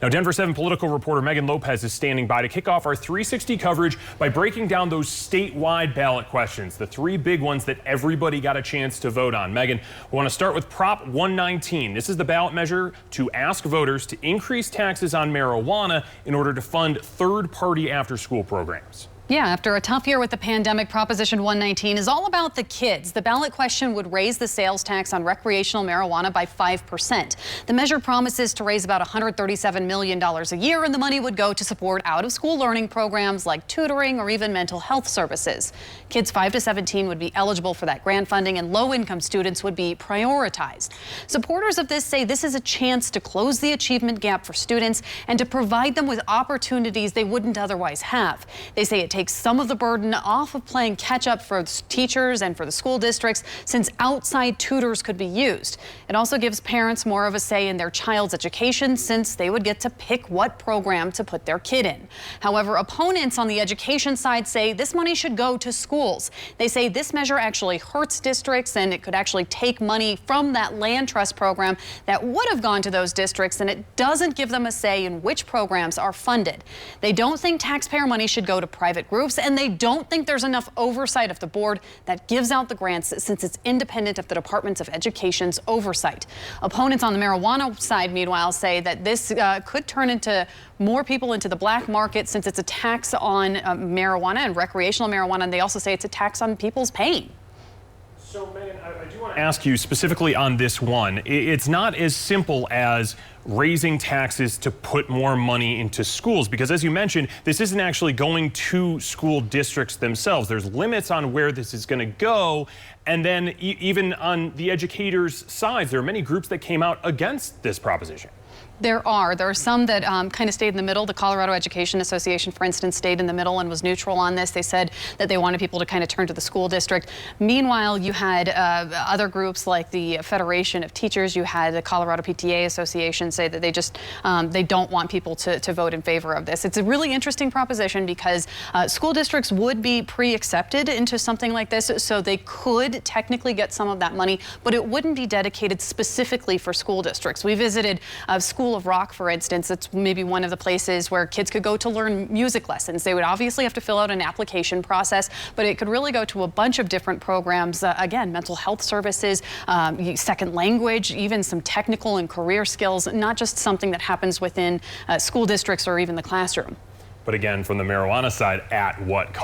Now, Denver 7 political reporter Meghan Lopez is standing by to kick off our 360 coverage by breaking down those statewide ballot questions, the three big ones that everybody got a chance to vote on. Meghan, we want to start with Prop 119. This is the ballot measure to ask voters to increase taxes on marijuana in order to fund third-party after-school programs. Yeah, after a tough year with the pandemic, Proposition 119 is all about the kids. The ballot question would raise the sales tax on recreational marijuana by 5%. The measure promises to raise about $137 million a year, and the money would go to support out-of-school learning programs like tutoring or even mental health services. Kids 5 to 17 would be eligible for that grant funding, and low-income students would be prioritized. Supporters of this say this is a chance to close the achievement gap for students and to provide them with opportunities they wouldn't otherwise have. They say it takes some of the burden off of playing catch up for teachers and for the school districts, since outside tutors could be used. It also gives parents more of a say in their child's education, since they would get to pick what program to put their kid in. However, opponents on the education side say this money should go to schools. They say this measure actually hurts districts, and it could actually take money from that land trust program that would have gone to those districts, and it doesn't give them a say in which programs are funded. They don't think taxpayer money should go to private groups, and they don't think there's enough oversight of the board that gives out the grants, since it's independent of the Departments of Education's oversight. Opponents on the marijuana side, meanwhile, say that this could turn into more people into the black market, since it's a tax on marijuana and recreational marijuana, and they also say it's a tax on people's pain. So, Meghan, I do want to ask you specifically on this one. It's not as simple as raising taxes to put more money into schools, because as you mentioned, this isn't actually going to school districts themselves. There's limits on where this is going to go. And then even on the educators' sides, there are many groups that came out against this proposition. There are some that kind of stayed in the middle. The Colorado Education Association, for instance, stayed in the middle and was neutral on this. They said that they wanted people to kind of turn to the school district. Meanwhile, you had other groups like the Federation of Teachers. You had the Colorado PTA Association say that they just they don't want people to vote in favor of this. It's a really interesting proposition, because school districts would be pre-accepted into something like this, so they could technically get some of that money, but it wouldn't be dedicated specifically for school districts. We visited School of Rock, for instance. It's maybe one of the places where kids could go to learn music lessons. They would obviously have to fill out an application process, but it could really go to a bunch of different programs. Again, mental health services, second language, even some technical and career skills, not just something that happens within school districts or even the classroom. But again, from the marijuana side, at what cost?